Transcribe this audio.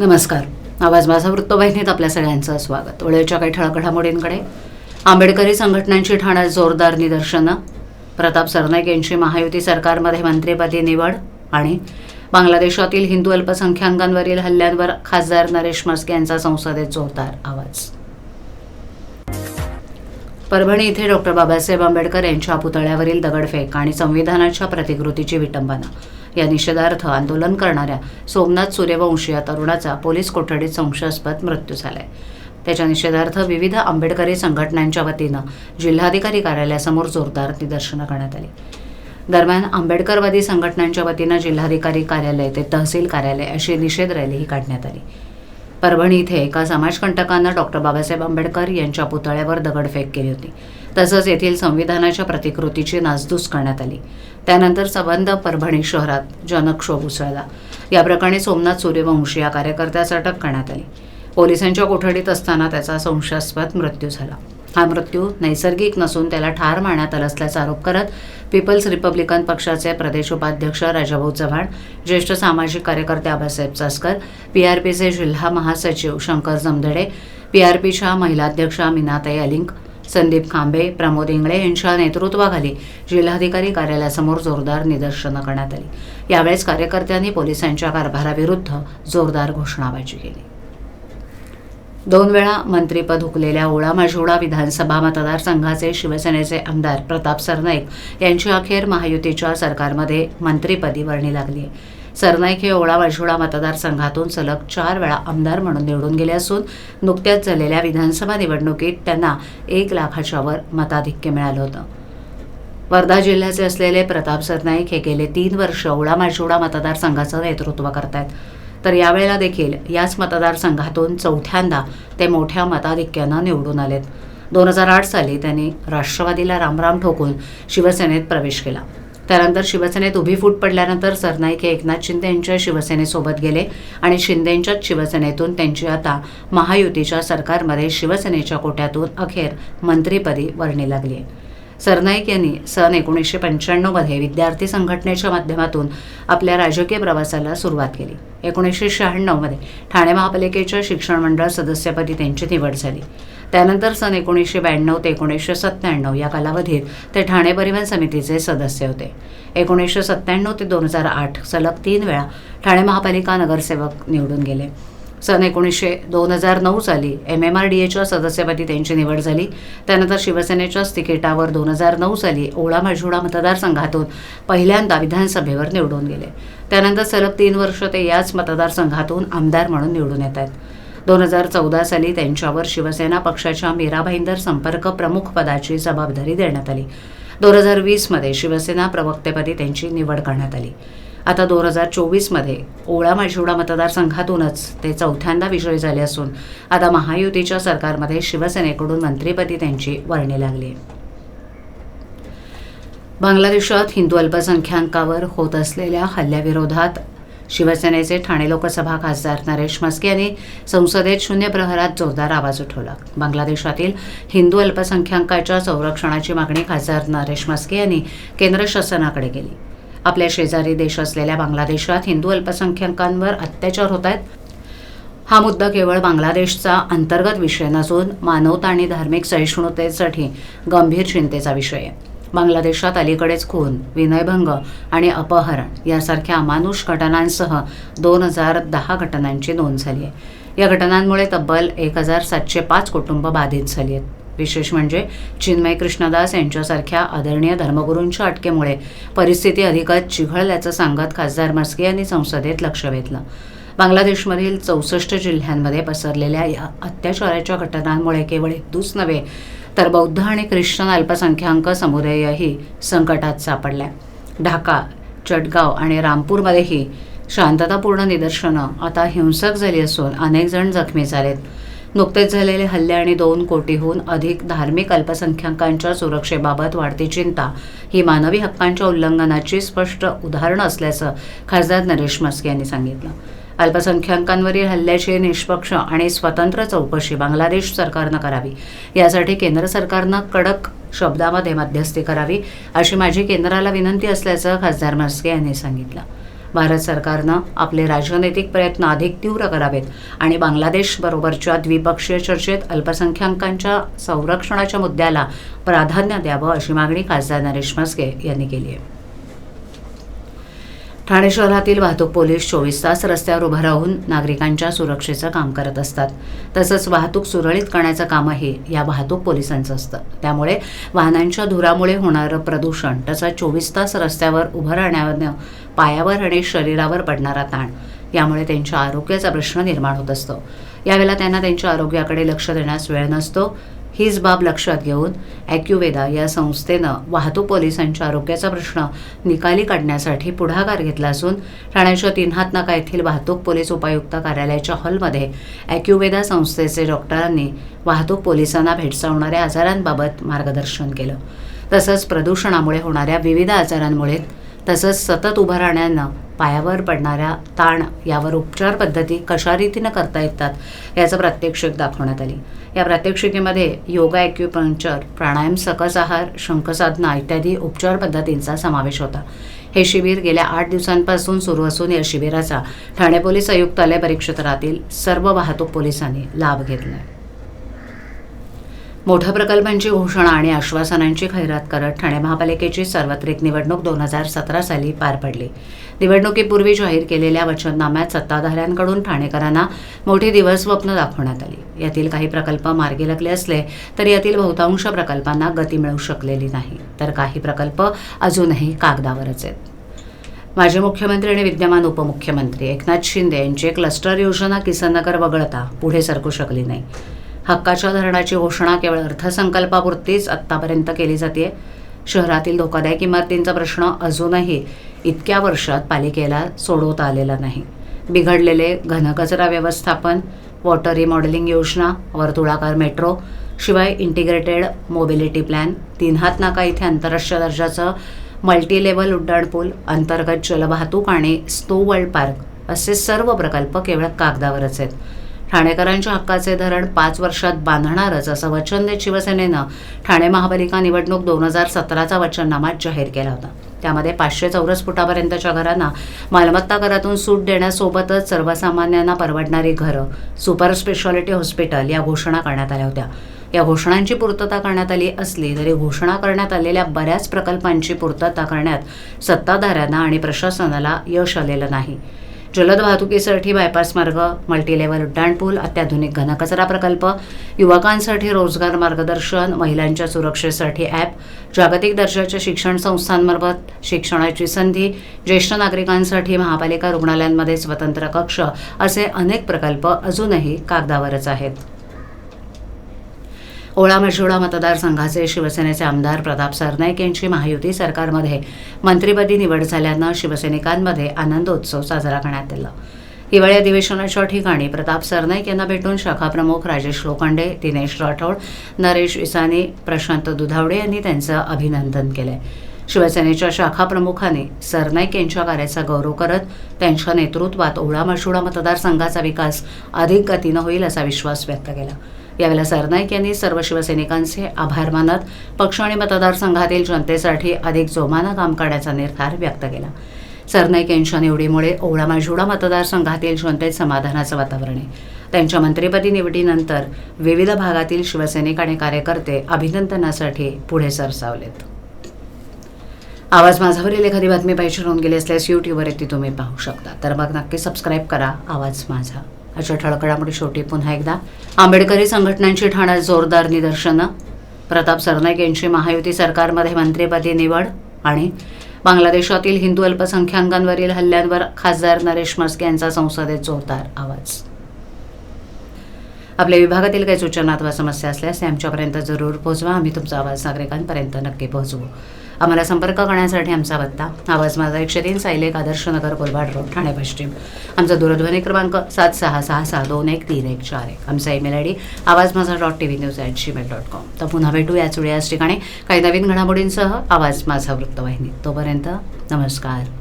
नमस्कार. आवाज माझा वृत्तवाहिनीत आपल्या सगळ्यांचं स्वागत. वेळेच्या काही ठळक घडामोडींकडे. आंबेडकरी संघटनांची ठाण्यात जोरदार निदर्शनं. प्रताप सरनाईक यांची महायुती सरकारमध्ये मंत्रिपदी निवड. आणि बांगलादेशातील हिंदू अल्पसंख्याकांवरील हल्ल्यांवर खासदार नरेश म्हस्के यांचा संसदेत जोरदार आवाज. परभणी इथे डॉक्टर बाबासाहेब आंबेडकर यांच्या पुतळ्यावरील दगडफेक आणि संविधानाच्या प्रतिकृतीची विटंबना या निषेधार्थ आंदोलन करणाऱ्या सोमनाथ सूर्यवंशी या तरुणाचा पोलीस कोठडीत संशयास्पद मृत्यू झालाय. त्याच्या निषेधार्थ विविध आंबेडकरी संघटनांच्या वतीनं जिल्हाधिकारी कार्यालयासमोर जोरदार निदर्शनं करण्यात आली. दरम्यान आंबेडकरवादी संघटनांच्या वतीनं जिल्हाधिकारी कार्यालय ते तहसील कार्यालय अशी निषेध रॅलीही काढण्यात आली. परभणी इथे एका समाजकंटकांना डॉक्टर बाबासाहेब आंबेडकर यांच्या पुतळ्यावर दगडफेक केली होती. तसंच येथील संविधानाच्या प्रतिकृतीची नासधूस करण्यात आली. त्यानंतर संबंध परभणी शहरात जनक्षोभ उसळला. या प्रकरणी सोमनाथ सूर्यवंशी या कार्यकर्त्यास अटक करण्यात आली. पोलिसांच्या कोठडीत असताना त्याचा संशयास्पद मृत्यू झाला. हा मृत्यू नैसर्गिक नसून त्याला ठार मारण्यात आला असल्याचा आरोप करत पीपल्स रिपब्लिकन पक्षाचे प्रदेश उपाध्यक्ष राजाभाऊ चव्हाण, ज्येष्ठ सामाजिक कार्यकर्ते आबासाहेब चासकर, पीआरपीचे जिल्हा महासचिव शंकर जमदडे, पीआरपीच्या महिला अध्यक्षा मीनाताई अलिंग, संदीप खांबे, प्रमोद इंगळे यांच्या नेतृत्वाखाली जिल्हाधिकारी कार्यालयासमोर जोरदार निदर्शनं करण्यात आली. यावेळेस कार्यकर्त्यांनी पोलिसांच्या कारभाराविरुद्ध जोरदार घोषणाबाजी केली. 2 वेळा मंत्रिपद हुकलेल्या ओळा-माजिवडा विधानसभा मतदारसंघाचे शिवसेनेचे आमदार प्रताप सरनाईक यांची अखेर महायुतीच्या सरकारमध्ये मंत्रिपदी वर्णी लागली आहे. सरनाईक हे ओळा-माजिवडा मतदारसंघातून सलग 4 वेळा आमदार म्हणून निवडून गेले असून नुकत्याच झालेल्या विधानसभा निवडणुकीत त्यांना 1 लाखाच्या वर मताधिक्य मिळालं होतं. वर्धा जिल्ह्याचे असलेले प्रताप सरनाईक हे गेले 3 वर्ष ओळा-माजिवडा मतदारसंघाचं नेतृत्व करतायत. तर यावेळेला देखील याच मतदारसंघातून 4थ्यांदा ते मोठ्या मताधिक्यानं निवडून आलेत. 2008 साली त्यांनी राष्ट्रवादीला रामराम ठोकून शिवसेनेत प्रवेश केला. त्यानंतर शिवसेनेत उभी फूट पडल्यानंतर सरनाईक हे एकनाथ शिंदे यांच्या शिवसेनेसोबत गेले आणि शिंदेंच्याच शिवसेनेतून त्यांची आता महायुतीच्या सरकारमध्ये शिवसेनेच्या कोट्यातून अखेर मंत्रिपदी वर्णी लागली आहे. सरनाईक यांनी सन 1995 मध्ये विद्यार्थी संघटनेच्या माध्यमातून आपल्या राजकीय प्रवासाला सुरुवात केली. 1996 मध्ये ठाणे महापालिकेच्या शिक्षण मंडळ सदस्यपदी त्यांची निवड झाली. त्यानंतर सन 1992 ते 1997 या कालावधीत ते ठाणे परिवहन समितीचे सदस्य होते. 1997 ते 2008 सलग 3 वेळा ठाणे महापालिका नगरसेवक निवडून गेले. सन 2009 साली MMRDAच्या सदस्यपदी त्यांची निवड झाली. त्यानंतर शिवसेनेच्याच तिकिटावर 2009 साली ओळा-माजिवडा मतदारसंघातून पहिल्यांदा विधानसभेवर निवडून गेले. त्यानंतर सलग 3 वर्ष ते याच मतदारसंघातून आमदार म्हणून निवडून येत आहेत. 2014 साली त्यांच्यावर शिवसेना पक्षाच्या मीरा भाईंदर संपर्क प्रमुख पदाची जबाबदारी देण्यात आली. 2020 मध्ये शिवसेना प्रवक्तेपदी त्यांची निवड करण्यात आली. आता 2024 मध्ये ओळा-माजिवडा मतदारसंघातूनच ते 4थ्यांदा विजयी झाले असून आता महायुतीच्या सरकारमध्ये शिवसेनेकडून मंत्रिपदी त्यांची वर्णी लागली आहे. बांगलादेशात हिंदू अल्पसंख्याकांवर होत असलेल्या हल्ल्याविरोधात शिवसेनेचे ठाणे लोकसभा खासदार नरेश म्हस्के यांनी संसदेत शून्य प्रहरात जोरदार आवाज उठवला. बांगलादेशातील हिंदू अल्पसंख्याकांच्या संरक्षणाची मागणी खासदार नरेश म्हस्के यांनी केंद्र शासनाकडे केली. आपल्या शेजारी देश असलेल्या बांगलादेशात हिंदू अल्पसंख्याकांवर अत्याचार होत आहेत. हा मुद्दा केवळ बांगलादेशचा अंतर्गत विषय नसून मानवता आणि धार्मिक सहिष्णुतेसाठी गंभीर चिंतेचा विषय आहे. बांगलादेशात अलीकडेच खून, विनयभंग आणि अपहरण यासारख्या अमानुष घटनांसह 2010 घटनांची नोंद झाली आहे. या घटनांमुळे तब्बल 1705 कुटुंब बाधित झाली आहेत. विशेष म्हणजे चिन्मय कृष्णदास यांच्यासारख्या आदरणीय धर्मगुरूंच्या अटकेमुळे परिस्थिती अधिकच चिघळल्याचं सांगत खासदार म्हस्के यांनी संसदेत लक्ष वेधलं. बांगलादेशमधील 64 जिल्ह्यांमध्ये पसरलेल्या या अत्याचाराच्या घटनांमुळे केवळ हिंदूच नव्हे तर बौद्ध आणि ख्रिश्चन अल्पसंख्याक समुदायही संकटात सापडल्या. ढाका, चटगाव आणि रामपूरमध्येही शांततापूर्ण निदर्शनं आता हिंसक झाली असून अनेक जण जखमी झालेत. नुकतेच झालेले हल्ले आणि 2 कोटीहून अधिक धार्मिक अल्पसंख्याकांच्या सुरक्षेबाबत वाढती चिंता ही मानवी हक्कांच्या उल्लंघनाची स्पष्ट उदाहरणं असल्याचं खासदार नरेश म्हस्के यांनी सांगितलं. अल्पसंख्याकांवरील हल्ल्याची निष्पक्ष आणि स्वतंत्र चौकशी बांगलादेश सरकारनं करावी. यासाठी केंद्र सरकारनं कडक शब्दामध्ये मध्यस्थी करावी अशी माझी केंद्राला विनंती असल्याचं खासदार म्हस्के यांनी सांगितलं. भारत सरकारनं आपले राजनैतिक प्रयत्न अधिक तीव्र करावेत आणि बांगलादेशबरोबरच्या द्विपक्षीय चर्चेत अल्पसंख्याकांच्या संरक्षणाच्या मुद्द्याला प्राधान्य द्यावं अशी मागणी खासदार नरेश म्हस्के यांनी केली आहे. ठाणे शहरातील वाहतूक पोलीस 24 तास रस्त्यावर उभं राहून नागरिकांच्या सुरक्षेचं काम करत असतात. तसंच वाहतूक सुरळीत करण्याचं कामही या वाहतूक पोलिसांचं असतं. त्यामुळे वाहनांच्या धुरामुळे होणारं प्रदूषण तसंच 24 तास रस्त्यावर उभं राहण्यानं पायावर आणि शरीरावर पडणारा ताण यामुळे त्यांच्या आरोग्याचा प्रश्न निर्माण होत असतो. यावेळेला त्यांना त्यांच्या आरोग्याकडे लक्ष देण्यास वेळ नसतो. हीच बाब लक्षात घेऊन ॲक्युवेदा या संस्थेनं वाहतूक पोलिसांच्या आरोग्याचा प्रश्न निकाली काढण्यासाठी पुढाकार घेतला असून ठाण्याच्या 3 हात नाका येथील वाहतूक पोलीस उपायुक्त कार्यालयाच्या हॉलमध्ये ॲक्युवेदा संस्थेचे डॉक्टरांनी वाहतूक पोलिसांना भेडसावणाऱ्या आजारांबाबत मार्गदर्शन केलं. तसंच प्रदूषणामुळे होणाऱ्या विविध आजारांमुळे तसंच सतत उभं राहण्यानं पायावर पडणाऱ्या ताण यावर उपचार पद्धती कशा रीतीनं करता येतात याचं प्रात्यक्षिक दाखवण्यात आली. या प्रात्यक्षिकेमध्ये योगा, ॲक्युपंक्चर, प्राणायाम, सकस आहार, शंखसाधना इत्यादी उपचार पद्धतींचा समावेश होता. हे शिबिर गेल्या 8 दिवसांपासून सुरू असून या शिबिराचा ठाणे पोलीस आयुक्तालय परिक्षेत्रातील सर्व वाहतूक पोलिसांनी लाभ घेतला. मोठ्या प्रकल्पांची घोषणा आणि आश्वासनांची खैरात करत ठाणे महापालिकेची सार्वत्रिक निवडणूक 2017 साली पार पडली. निवडणुकीपूर्वी जाहीर केलेल्या वचननाम्यात सत्ताधाऱ्यांकडून ठाणेकरांना मोठी दिवास्वप्न दाखवण्यात आली. यातील काही प्रकल्प मार्गी लागले असले तरी यातील बहुतांश प्रकल्पांना गती मिळू शकलेली नाही, तर काही प्रकल्प अजूनही कागदावरच आहेत. माजी मुख्यमंत्री आणि विद्यमान उपमुख्यमंत्री एकनाथ शिंदे यांची क्लस्टर योजना किसननगर वगळता पुढे सरकू शकली नाही. हक्काच्या धरणाची घोषणा केवळ अर्थसंकल्पापुरतीच आत्तापर्यंत केली जाते. शहरातील धोकादायक इमारतींचा प्रश्न अजूनही इतक्या वर्षात पालिकेला सोडवता आलेला नाही. बिघडलेले घनकचरा व्यवस्थापन, वॉटर रिमॉडेलिंग योजना, वर्तुळाकार मेट्रो, शिवाय इंटिग्रेटेड मोबिलिटी प्लॅन, 3 हात नाका इथे आंतरराष्ट्रीय दर्जाचं मल्टीलेव्हल उड्डाणपूल, अंतर्गत जलवाहतूक आणि स्नो वर्ल्ड पार्क असे सर्व प्रकल्प केवळ कागदावरच आहेत. ठाणेकरांच्या हक्काचे धरण 5 वर्षात बांधणारच असं वचन देत शिवसेनेनं ठाणे महापालिका निवडणूक 2017चा वचननामा जाहीर केला होता. त्यामध्ये 500 चौरस फुटापर्यंतच्या घरांना मालमत्ता करातून सूट देण्यासोबतच सर्वसामान्यांना परवडणारी घरं, सुपर स्पेशालिटी हॉस्पिटल या घोषणा करण्यात आल्या होत्या. या घोषणांची पूर्तता करण्यात आली असली तरी घोषणा करण्यात आलेल्या बऱ्याच प्रकल्पांची पूर्तता करण्यात सत्ताधाऱ्यांना आणि प्रशासनाला यश आलेलं नाही. जलद वाहतुकीसाठी बायपास मार्ग, मल्टीलेव्हल उड्डाणपूल, अत्याधुनिक घनकचरा प्रकल्प, युवकांसाठी रोजगार मार्गदर्शन, महिलांच्या सुरक्षेसाठी ॲप, जागतिक दर्जाच्या शिक्षण संस्थांमार्फत शिक्षणाची संधी, ज्येष्ठ नागरिकांसाठी महापालिका रुग्णालयांमध्ये स्वतंत्र कक्ष असे अनेक प्रकल्प अजूनही कागदावरच आहेत. ओळा-मजुळा मतदारसंघाचे शिवसेनेचे आमदार प्रताप सरनाईक यांची महायुती सरकारमध्ये मंत्रिपदी निवड झाल्यानं शिवसैनिकांमध्ये आनंदोत्सव साजरा करण्यात आला. हिवाळी अधिवेशनाच्या ठिकाणी प्रताप सरनाईक यांना भेटून शाखाप्रमुख राजेश लोखंडे, दिनेश राठोड, नरेश इसानी, प्रशांत दुधावडे यांनी त्यांचं अभिनंदन केलंय. शिवसेनेच्या शाखाप्रमुखांनी सरनाईक यांच्या कार्याचा गौरव करत त्यांच्या नेतृत्वात ओळा-मजुळा मतदारसंघाचा विकास अधिक गतीनं होईल असा विश्वास व्यक्त केला. यावेळेला सरनाईक यांनी सर्व शिवसैनिकांचे आभार मानत पक्ष आणि मतदारसंघातील जनतेसाठी अधिक जोमानं काम करण्याचा निर्धार व्यक्त केला. सरनाईक यांच्या निवडीमुळे ओळा-मजुळा मतदारसंघातील जनतेत समाधानाचं वातावरण आहे. त्यांच्या मंत्रिपदी निवडीनंतर विविध भागातील शिवसैनिक आणि कार्यकर्ते अभिनंदनासाठी पुढे सरसावलेत. आवाज माझावरील एखादी बातमी पाहिजे होऊन गेली असल्यास यूट्यूबवर ती तुम्ही पाहू शकता. तर मग नक्की सबस्क्राईब करा आवाज माझा. अशा ठळक घडामोडी शेवटी पुन्हा एकदा आंबेडकरी संघटनांची ठाण्यात जोरदार निदर्शनं, प्रताप सरनाईक यांची महायुती सरकारमध्ये मंत्रिपदी निवड आणि बांगलादेशातील हिंदू अल्पसंख्याकांवरील हल्ल्यांवर खासदार नरेश म्हस्के यांचा संसदेत जोरदार आवाज. आपल्या विभागातील काही सूचना अथवा समस्या असल्यास आमच्यापर्यंत जरूर पोहोचवा. आम्ही तुमचा आवाज नागरिकांपर्यंत नक्की पोहोचवू. आम्हाला संपर्क करण्यासाठी आमचा पत्ता आवाज माझा 103 सायलेक आदर्श नगर कोलवाड रोड ठाणे पश्चिम. आमचा दूरध्वनी क्रमांक 7666213141. आमचा ईमेल ID avazmaza.tvnews@gmail.com. तर पुन्हा भेटू याच वेळी याच ठिकाणी काही नवीन घडामोडींसह आवाज माझा वृत्तवाहिनी. तोपर्यंत नमस्कार.